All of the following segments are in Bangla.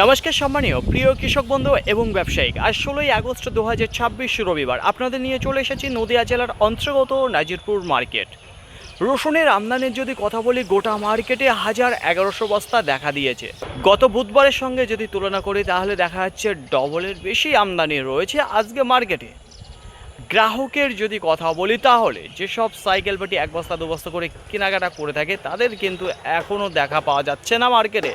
নমস্কার সম্মানীয় প্রিয় কৃষক বন্ধু এবং ব্যবসায়িক। আজ 16ই আগস্ট 2026 রবিবার আপনাদের নিয়ে চলে এসেছি নদিয়া জেলার অন্তর্গত নাজিরপুর মার্কেট। রসুনের আমদানির যদি কথা বলি, গোটা মার্কেটে 1100 বস্তা দেখা দিয়েছে। গত বুধবারের সঙ্গে যদি তুলনা করি তাহলে দেখা যাচ্ছে ডবলের বেশি আমদানি রয়েছে আজকে মার্কেটে। গ্রাহকের যদি কথা বলি তাহলে যেসব সাইকেল পাটি এক বস্তা দু বস্তা করে কেনাকাটা করে থাকে তাদের কিন্তু এখনও দেখা পাওয়া যাচ্ছে না মার্কেটে।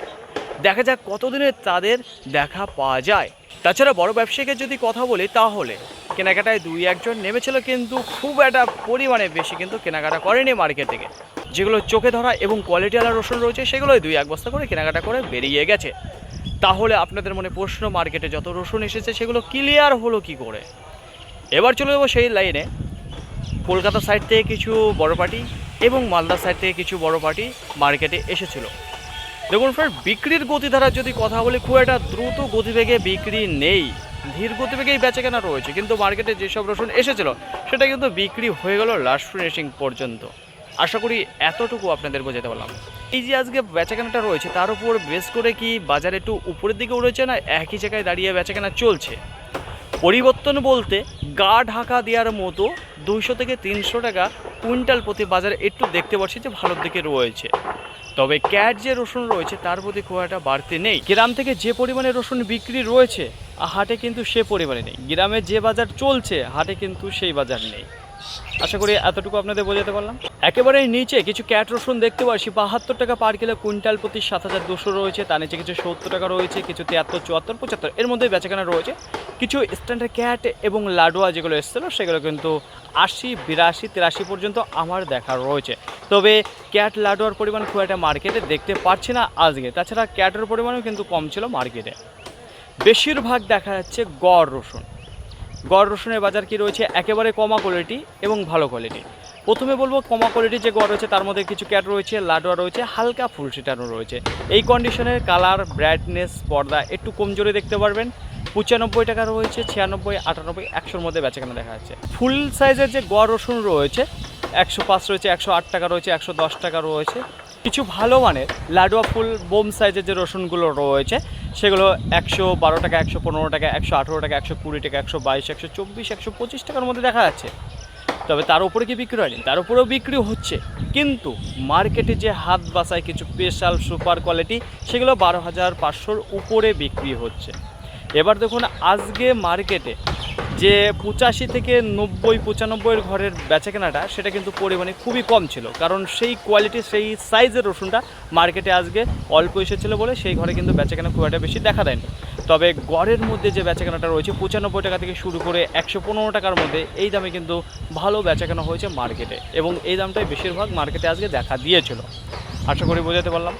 দেখা যাক কতদিনে তাদের দেখা পাওয়া যায়। তাছাড়া বড় ব্যবসায়ীকে যদি কথা বলি তাহলে কেনাকাটায় দুই একজন নেমেছিল, কিন্তু খুব একটা পরিমাণে বেশি কিন্তু কেনাকাটা করেনি মার্কেট থেকে। যেগুলো চোখে ধরা এবং কোয়ালিটিওয়ালা রসুন রয়েছে সেগুলোই দুই এক বস্তা করে কেনাকাটা করে বেরিয়ে গেছে। তাহলে আপনাদের মনে প্রশ্ন, মার্কেটে যত রসুন এসেছে সেগুলো ক্লিয়ার হলো কি করে? এবার চলে যাবো সেই লাইনে। কলকাতা সাইড থেকে কিছু বড় পার্টি এবং মালদা সাইড থেকে কিছু বড় পার্টি মার্কেটে এসেছিলো। দেখুন ফ্রেন্ড, বিক্রির গতিধারার যদি কথা বলি, খুব একটা দ্রুত গতিবেগে বিক্রি নেই, ধীর গতিবেগেই বেচাকেনা রয়েছে। কিন্তু মার্কেটে যেসব রসুন এসেছিল সেটা কিন্তু বিক্রি হয়ে গেল লাস্ট ফিনিশিং পর্যন্ত। আশা করি এতটুকু আপনাদের বোঝাতে পারলাম। এই যে আজকে বেচাকেনাটা রয়েছে তার উপর বেস করে কি বাজার একটু উপরের দিকে উঠেছে, না একই জায়গায় দাঁড়িয়ে বেচাকেনা চলছে? পরিবর্তন বলতে গা ঢাকা দেওয়ার মতো 200 থেকে 300 টাকা কুইন্টাল প্রতি বাজারে একটু দেখতে পাচ্ছি যে ভালোর দিকে রয়েছে। তবে ক্যাট যে রসুন রয়েছে তার প্রতি খুব একটা বাড়তি নেই। গ্রাম থেকে যে পরিমাণে রসুন বিক্রি রয়েছে হাটে কিন্তু সে পরিমাণে নেই। গ্রামে যে বাজার চলছে হাটে কিন্তু সেই বাজার নেই। আশা করি এতটুকু আপনাদের বোঝাতে পারলাম। একেবারে নিচে কিছু ক্যাট রসুন দেখতে পাচ্ছি 72 টাকা পার কিলো, কুইন্টাল প্রতি 7200 রয়েছে। তার নিচে কিছু 70 টাকা রয়েছে, কিছু 73, 74, 75 এর মধ্যে বেচাকেনা রয়েছে। কিছু স্ট্যান্ডার্ড ক্যাট এবং লাডুয়া যেগুলো এসেছিলো সেগুলো কিন্তু 80, 82, 83 পর্যন্ত আমার দেখা রয়েছে। তবে ক্যাট লাডুয়ার পরিমাণ খুব একটা মার্কেটে দেখতে পাচ্ছি না আজকে। তাছাড়া ক্যাটের পরিমাণও কিন্তু কম ছিল মার্কেটে। বেশিরভাগ দেখা যাচ্ছে গড় রসুন। গড় রসুনের বাজার কি রয়েছে? একেবারে কমা কোয়ালিটি এবং ভালো কোয়ালিটি। প্রথমে বলবো কমা কোয়ালিটির যে গড় রয়েছে তার মধ্যে কিছু ক্যাট রয়েছে, লাডুয়া রয়েছে, হালকা ফুল সিটানো রয়েছে। এই কন্ডিশনের কালার, ব্রাইটনেস, পর্দা একটু কমজোরি দেখতে পারবেন। 95 টাকা রয়েছে, 96, 98, 100-র মধ্যে বেচাকেনা দেখা যাচ্ছে। ফুল সাইজের যে গড় রসুন রয়েছে 105 রয়েছে, 108 টাকা রয়েছে, 110 টাকা রয়েছে। কিছু ভালো মানের লাডুয়া ফুল বোম সাইজের যে রসুনগুলো রয়েছে সেগুলো 112 টাকা, 115 টাকা, 118 টাকা, 120 টাকা, 122, 124, 125 টাকার মধ্যে দেখা যাচ্ছে। তবে তার উপরে কি বিক্রি হয়নি? তার উপরেও বিক্রি হচ্ছে, কিন্তু মার্কেটে যে হাত বাসায় কিছু স্পেশাল সুপার কোয়ালিটি সেগুলো 12,500-র উপরে বিক্রি হচ্ছে। এবার দেখুন আজকে মার্কেটে যে 85 থেকে 90, 95-এর ঘরের বেচাকেনাটা সেটা কিন্তু পরিমাণে খুবই কম ছিল, কারণ সেই কোয়ালিটি সেই সাইজের রসুনটা মার্কেটে আজকে অল্প এসেছিলো বলে সেই ঘরে কিন্তু বেচাকেনা খুব একটা বেশি দেখা দেয়নি। তবে গড়ের মধ্যে যে বেচাকেনাটা রয়েছে 95 টাকা থেকে শুরু করে 115 টাকার মধ্যে, এই দামে কিন্তু ভালো বেচাকেনা হয়েছে মার্কেটে, এবং এই দামটাই বেশিরভাগ মার্কেটে আজকে দেখা দিয়েছিল। আশা করি বোঝাতে পারলাম।